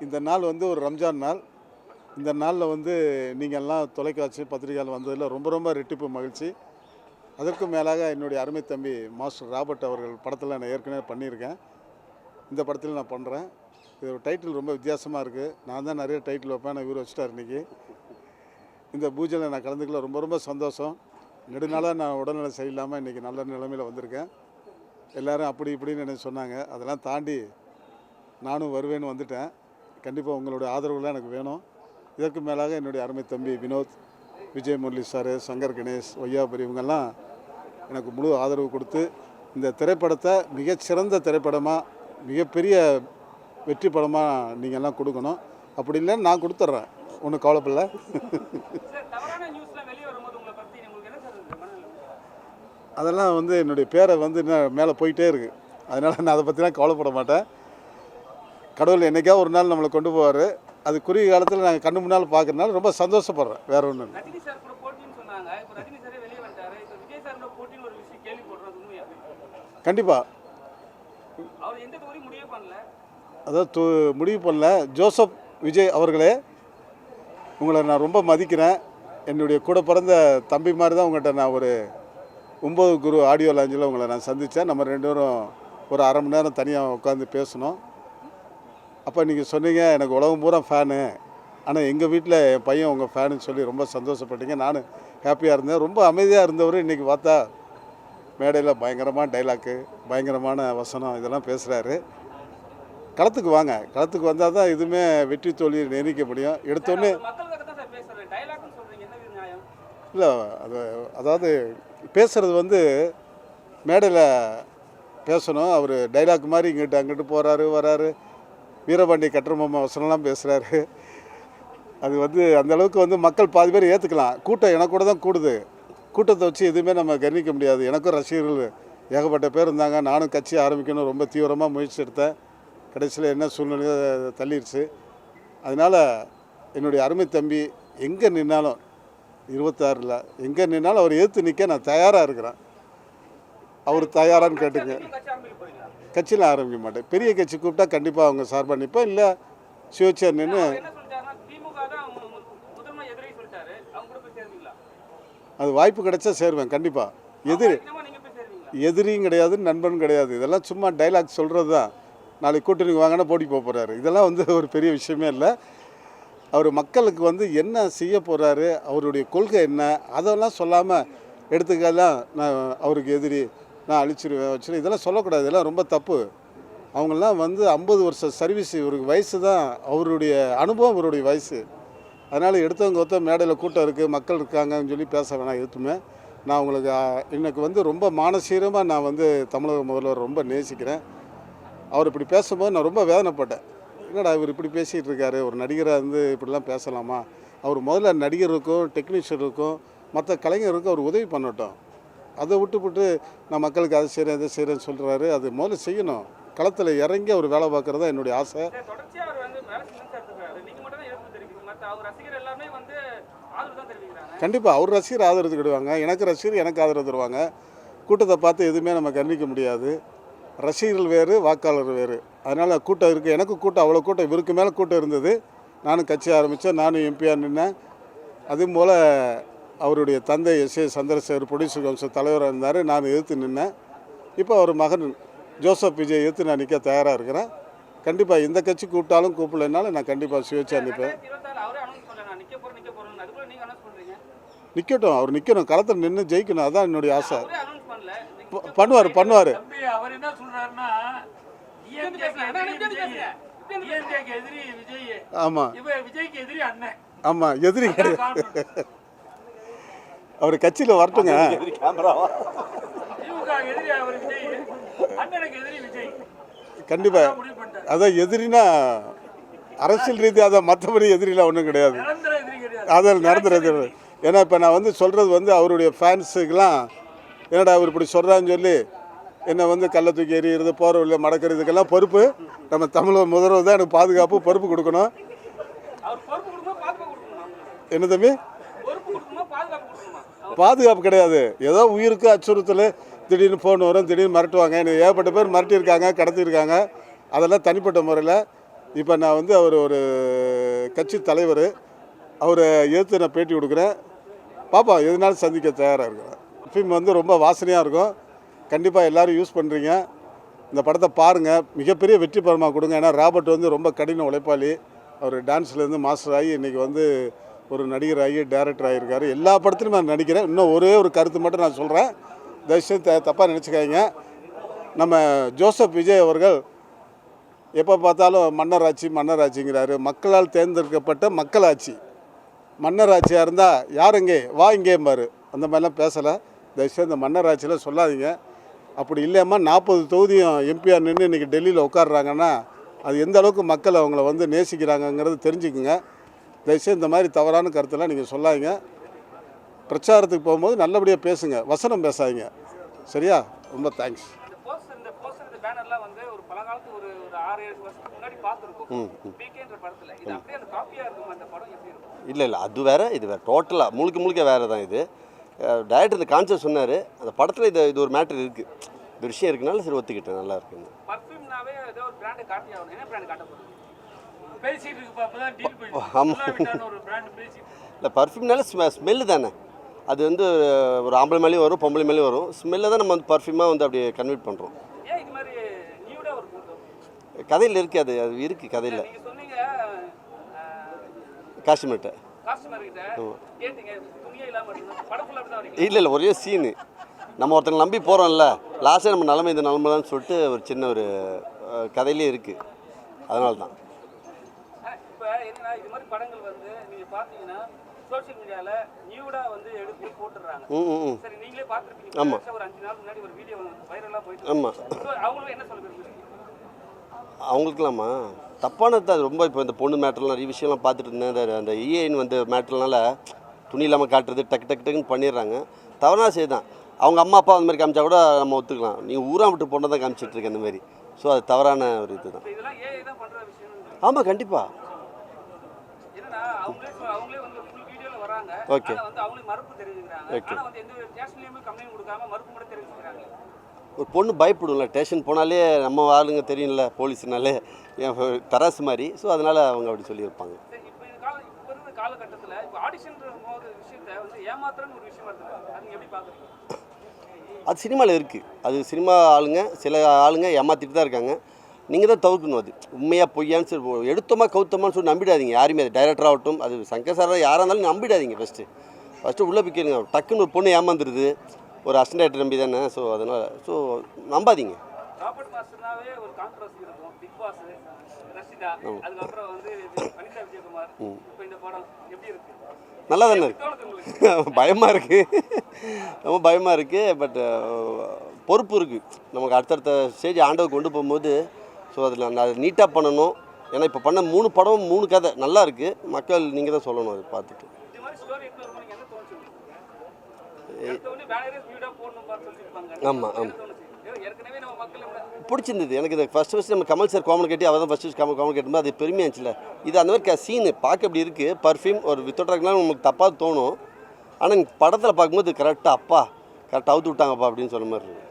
இந்த நாள் வந்து ஒரு ரம்ஜான் நாள். இந்த நாளில் வந்து நீங்கள் எல்லாம் தொலைக்காட்சி பத்திரிகையால் வந்ததில் ரொம்ப ரொம்ப ரெட்டிப்பு மகிழ்ச்சி. அதற்கும் மேலாக என்னுடைய அருமை தம்பி மாஸ்டர் ராபர்ட் அவர்கள் படத்தில் நான் ஏற்கனவே பண்ணியிருக்கேன். இந்த படத்தில் நான் பண்ணுறேன். இது ஒரு டைட்டில் ரொம்ப வித்தியாசமாக இருக்குது. நான் தான் நிறைய டைட்டில் வைப்பேன், நான் இவர் வச்சுட்டார் இன்றைக்கி. இந்த பூஜையில் நான் கலந்துக்கல ரொம்ப ரொம்ப சந்தோஷம். நெடுநாளாக நான் உடல்நிலை சரியில்லாமல் இன்றைக்கி நல்ல நிலைமையில் வந்திருக்கேன். எல்லோரும் அப்படி இப்படின்னு எனக்கு சொன்னாங்க. அதெல்லாம் தாண்டி நானும் வருவேன்னு வந்துட்டேன். கண்டிப்பாக உங்களுடைய ஆதரவுலாம் எனக்கு வேணும். இதற்கு மேலாக என்னுடைய அருமை தம்பி வினோத், விஜய் முரளி சார், சங்கர் கணேஷ், வையாபுரி இவங்கெல்லாம் எனக்கு முழு ஆதரவு கொடுத்து இந்த திரைப்படத்தை மிகச்சிறந்த திரைப்படமாக, மிகப்பெரிய வெற்றி படமாக நீங்கள் எல்லாம் கொடுக்கணும். அப்படி இல்லைன்னு நான் கொடுத்துட்றேன், ஒன்றும் கவலைப்படல. அதெல்லாம் வந்து என்னுடைய பேரை வந்து இன்னும் மேலே போயிட்டே இருக்குது. அதனால் நான் அதை பற்றிலாம் கவலைப்பட மாட்டேன். கடவுள் என்றைக்கா ஒரு நாள் நம்மளை கொண்டு போவார். அது குறுகிய காலத்தில் நாங்கள் கண்ணு முன்னால் பார்க்குறதுனால ரொம்ப சந்தோஷப்படுறேன். வேறு ஒன்றும் இல்லை. கண்டிப்பாக அதாவது முடிவு பண்ணல. ஜோசப் விஜய் அவர்களே, உங்களை நான் ரொம்ப மதிக்கிறேன். என்னுடைய கூட பிறந்த தம்பி மாதிரி தான் உங்கள்கிட்ட நான் ஒரு 9 குரு ஆடியோ லாஞ்சில் உங்களை நான் சந்தித்தேன். நம்ம 2 பேரும் ஒரு அரை மணி நேரம் தனியாக உட்காந்து பேசணும். அப்போ நீங்கள் சொன்னீங்க எனக்கு உலகம் பூரா ஃபேனு, ஆனால் எங்கள் வீட்டில் என் பையன் உங்கள் ஃபேனுன்னு சொல்லி ரொம்ப சந்தோஷப்பட்டீங்க. நானும் ஹாப்பியாக இருந்தேன். ரொம்ப அமைதியாக இருந்தவர் இன்றைக்கி பார்த்தா மேடையில் பயங்கரமான டைலாக்கு, பயங்கரமான வசனம் இதெல்லாம் பேசுகிறாரு. களத்துக்கு வாங்க, களத்துக்கு வந்தால் தான் இதுவுமே வெற்றி தோல்வியை நிர்ணயிக்க முடியும். எடுத்தோன்னே இல்லை, அதாவது பேசுகிறது வந்து மேடையில் பேசணும். அவர் டைலாக் மாதிரி இங்கிட்டு அங்கிட்டு போகிறாரு வராரு, வீரபாண்டி கட்டுரமாமா வசனம்லாம் பேசுகிறாரு. அது வந்து அந்தளவுக்கு வந்து மக்கள் பாதி பேர் ஏற்றுக்கலாம். கூட்டம் எனக்கு கூட தான் கூடுது. கூட்டத்தை வச்சு எதுவுமே நம்ம கவனிக்க முடியாது. எனக்கும் ரசிகர்கள் ஏகப்பட்ட பேர் இருந்தாங்க. நானும் கட்சி ஆரம்பிக்கணும் ரொம்ப தீவிரமாக முயற்சி எடுத்தேன். கடைசியில் என்ன சூழ்நிலையோ தள்ளிடுச்சு. அதனால் என்னுடைய அருமை தம்பி எங்கே நின்னாலும் 26 எங்கே நின்னாலும் அவர் எதிர்த்து நிற்க நான் தயாராக இருக்கிறேன். அவர் தயாரான்னு கேட்டுங்க. கட்சியில் ஆரம்பிக்க மாட்டேன். பெரிய கட்சி கூப்பிட்டா கண்டிப்பாக அவங்க சார்பாக நிற்பேன். இல்லை சுயேட்சையா நின்று அது வாய்ப்பு கிடைச்சா சேருவேன் கண்டிப்பாக. எதிரியும் கிடையாது, நண்பனும் கிடையாது. இதெல்லாம் சும்மா டைலாக் சொல்கிறது தான். நாளைக்கு கூட்டணிக்கு வாங்கினா போட்டி போக போகிறாரு. இதெல்லாம் வந்து ஒரு பெரிய விஷயமே இல்லை. அவர் மக்களுக்கு வந்து என்ன செய்ய போகிறாரு, அவருடைய கொள்கை என்ன, அதெல்லாம் சொல்லாமல் எடுத்துக்கலாம் நான் அவருக்கு எதிரி, நான் அழிச்சிருவேன் வச்சுருவேன், இதெல்லாம் சொல்லக்கூடாது. இதெல்லாம் ரொம்ப தப்பு. அவங்களாம் வந்து 50 வருஷம் சர்வீஸ், இவருக்கு வயசு தான், அவருடைய அனுபவம் இவருடைய வயசு. அதனால் எடுத்தவங்க ஒருத்த மேடையில் கூட்டம் இருக்குது, மக்கள் இருக்காங்கன்னு சொல்லி பேச வேணாம். எதுவுமே நான் உங்களுக்கு எனக்கு வந்து ரொம்ப மானசீகமாக நான் வந்து தமிழக முதல்வர் ரொம்ப நேசிக்கிறேன். அவர் இப்படி பேசும்போது நான் ரொம்ப வேதனைப்பட்டேன். என்னடா இவர் இப்படி பேசிகிட்டு இருக்காரு, ஒரு நடிகராக இருந்து இப்படிலாம் பேசலாமா? அவர் முதல்ல நடிகருக்கும் டெக்னீஷியனுக்கும் மற்ற கலைஞருக்கும் அவர் உதவி பண்ணட்டும். அதை விட்டுவிட்டு நான் மக்களுக்கு அதை செய்கிறேன் இதை செய்கிறேன்னு சொல்கிறாரு. அது முதல்ல செய்யணும். களத்தில் இறங்கி அவர் வேலை பார்க்குறது தான் என்னுடைய ஆசை. கண்டிப்பாக அவர் ரசிகர் ஆதரவு தருவாங்க, எனக்கு ரசிகர் எனக்கு ஆதரவு தருவாங்க. கூட்டத்தை பார்த்து எதுவுமே நம்ம கண்டிக்க முடியாது. ரசிகர்கள் வேறு, வாக்காளர் வேறு. அதனால் கூட்டம் இருக்குது. எனக்கு கூட்டம் அவ்வளோ கூட்டம், இவருக்கு மேலே கூட்டம் இருந்தது. நானும் கட்சி ஆரம்பித்தேன், நானும் எம்பியாக நின்னேன். அதுவும் போல் அவருடைய தந்தை எஸ்.ஏ. சந்திரசேகர் ப்ரொடியூசர் கவுன்சில் தலைவராக இருந்தார். நான் எதிர்த்து நின்னேன். இப்போ அவர் மகன் ஜோசப் விஜய் எதிர்த்து நான் நிற்க தயாராக இருக்கிறேன். கண்டிப்பாக இந்த கட்சி கூப்பிட்டாலும் கூப்பிடலைனாலும் நான் கண்டிப்பாக சுயேட்சையா நிற்பேன். நிற்கட்டும், அவர் நிற்கணும், களத்தில் நின்று ஜெயிக்கணும். அதுதான் என்னுடைய ஆசை. பண்ணுவார். ஆமாம் ஆமாம், எதிரி கிடையாது. அவர் கட்சியில் வரட்டுங்க. கண்டிப்பாக அதான் எதிரினா அரசியல் ரீதியாக அதான், மற்றபடி எதிரிலாம் ஒன்றும் கிடையாது. அதில் நடந்துறது. ஏன்னா இப்போ நான் வந்து சொல்கிறது வந்து அவருடைய ஃபேன்ஸுக்கெல்லாம் என்னடா அவர் இப்படி சொல்கிறான்னு சொல்லி என்னை வந்து கள்ள தூக்கி எறிகிறது, போகிற வழியில் மடக்கிறதுக்கெல்லாம் பொறுப்பு நம்ம தமிழக முதல்வர் தான். எனக்கு பாதுகாப்பு பொறுப்பு கொடுக்கணும். என்ன தம்பி? பாதுகாப்பு கிடையாது. ஏதோ உயிருக்கு அச்சுறுத்தல், திடீர்னு ஃபோன் வரும், திடீர்னு மிரட்டுவாங்க. எனக்கு ஏகப்பட்ட பேர் மிரட்டியிருக்காங்க, கடத்தியிருக்காங்க. அதெல்லாம் தனிப்பட்ட முறையில் இப்போ நான் வந்து அவர் ஒரு கட்சி தலைவர், அவரை எதிர்த்து நான் பேட்டி கொடுக்குறேன். பாப்பா எதுனாலும் சந்திக்க தயாராக இருக்கிறேன். ஃபிலிம் வந்து ரொம்ப வாசனையாக இருக்கும். கண்டிப்பாக எல்லோரும் யூஸ் பண்ணுறீங்க. இந்த படத்தை பாருங்கள், மிகப்பெரிய வெற்றி படமாக கொடுங்க. ஏன்னா ராபர்ட் வந்து ரொம்ப கடின உழைப்பாளி. அவர் டான்ஸ்லேருந்து மாஸ்டர் ஆகி இன்றைக்கி வந்து ஒரு நடிகர் ஆகி டைரக்டர் ஆகியிருக்காரு. எல்லா படத்துலையும் நான் நடிக்கிறேன். இன்னும் ஒரே ஒரு கருத்து மட்டும் நான் சொல்கிறேன், தயவுசெய்து தப்பாக நினச்சிக்காதீங்க. நம்ம ஜோசப் விஜய் அவர்கள் எப்போ பார்த்தாலும் மன்னராட்சி மன்னராட்சிங்கிறாரு. மக்களால் தேர்ந்தெடுக்கப்பட்ட மக்களாட்சி. மன்னராட்சியாக இருந்தால் யார் இங்கே வா இங்கேம்பார். அந்த மாதிரிலாம் பேசலை. தயவுசெய்து இந்த மன்னராட்சியில் சொல்லாதீங்க. அப்படி இல்லையாம்மா 40 தொகுதியும் எம்பிஆர் நின்று இன்றைக்கி டெல்லியில் உட்காடுறாங்கன்னா அது எந்த அளவுக்கு மக்கள் அவங்கள வந்து நேசிக்கிறாங்கங்கிறது தெரிஞ்சுக்குங்க. தயவுசெய்து இந்த மாதிரி தவறான கருத்தெல்லாம் நீங்கள் சொல்லாதீங்க. பிரச்சாரத்துக்கு போகும்போது நல்லபடியாக பேசுங்க, வசனம் பேசாதீங்க. சரியா? ரொம்ப தேங்க்ஸ். இல்லை அது வேறு, இது வேறு, டோட்டலாக முழுக்க வேறு தான். இது டைரக்டர் இந்த கான்செப்ட் சொன்னார், அந்த படத்தில் இது ஒரு மேட்டர் இருக்குது, இந்த விஷயம் இருக்குனால சரி ஒத்துக்கிட்டேன், நல்லா இருக்குங்க. ஆமாம், இல்லை பர்ஃப்யூம்னால ஸ்மெல்லு தானே, அது வந்து ஒரு ஆம்பளை மேலேயும் வரும் பொம்பளை மேலேயும் வரும். ஸ்மெல்லை தான் நம்ம வந்து பர்ஃப்யூமாக வந்து அப்படியே கன்வெர்ட் பண்ணுறோம். கதையில் இருக்குது, அது இருக்குது கதையில். காஷ்மீர்கிட்ட இல்லை ஒரே சீனு. நம்ம ஒருத்தங்க நம்பி போகிறோம்ல, லாஸ்ட்டாக நம்ம நிலமை இந்த நிலமை தான் சொல்லிட்டு ஒரு சின்ன ஒரு கதையிலே இருக்குது. அதனால தான் ஆமாம் ஆமாம் அவங்களுக்குலாமா தப்பானது அது ரொம்ப. இப்போ இந்த பொண்ணு மேட்டர்லாம் நிறைய விஷயம்லாம் பார்த்துட்டு இருந்தேன். அந்த இஏன்னு வந்து மேட்டர்னால துணி இல்லாமல் காட்டுறது டக்கு டக்குன்னு பண்ணிடுறாங்க. தவறான செய்தி தான். அவங்க அம்மா அப்பா அந்த மாதிரி காமிச்சா கூட நம்ம ஒத்துக்கலாம். நீங்கள் ஊரா விட்டு பொண்ணை தான் காமிச்சிட்ருக்கேன் அந்த மாதிரி. ஸோ அது தவறான ஒரு இது தான். ஆமாம் கண்டிப்பாக. Okay okay. ஒரு பொண்ணு பயப்படும்ல, ஸ்டேஷன் போனாலே நம்ம ஆளுங்க தெரியும்ல, போலீஸ்னாலே என் தராசு மாதிரி. ஸோ அதனால் அவங்க அப்படி சொல்லியிருப்பாங்க. அது சினிமாவில் இருக்குது. அது சினிமா ஆளுங்க சில ஆளுங்க ஏமாற்றிட்டு தான் இருக்காங்க. நீங்கள் தான் தவிர்க்கணும். அது உண்மையாக பொய்யான்னு சொல்லி எடுத்தோமா கவுத்தமான்னு சொல்லி நம்பிடாதீங்க யாருமே. அது டைரக்டர் ஆகட்டும், அது சங்கர் சார் யாராக இருந்தாலும் நம்பிடாதீங்க. ஃபஸ்ட்டு உள்ளே பிக்கிறீங்க. டக்குன்னு ஒரு பொண்ணு ஏமாந்துருது, ஒரு அசிஸ்டன்ட் டைரக்டர் நம்பி தானே. ஸோ அதனால் நம்பாதீங்க. நல்லா தானே இருக்குது. பயமாக இருக்குது, ரொம்ப பயமாக இருக்குது. பட் பொறுப்பு இருக்குது நமக்கு. அடுத்தடுத்த ஸ்டேஜ் ஆண்டவர் கொண்டு போகும்போது ஸோ அதில் நான் அதை நீட்டாக பண்ணணும். ஏன்னா இப்போ பண்ண 3 படம் 3 கதை நல்லா இருக்குது. மக்கள் நீங்கள் தான் சொல்லணும் அதை பார்த்துட்டு. ஆமாம் ஆமாம் பிடிச்சிருந்தது எனக்கு. இது ஃபஸ்ட்டு நம்ம கமல் சார் காமெடி கட்டி அவர் தான் ஃபஸ்ட்டு காமெடி கட்டும்போது அது பெருமையாக இருந்துச்சுல. இது அந்த மாதிரி சீனு பார்க்க எப்படி இருக்குது. பர்ஃப்யூம் ஒரு வித்தோட்டாக்கலாம் நமக்கு தப்பாக தோணும். ஆனால் படத்தில் பார்க்கும்போது கரெக்டாக அப்பா கரெக்டாக அவுத்து விட்டாங்கப்பா அப்படின்னு சொன்ன மாதிரி இருக்குது.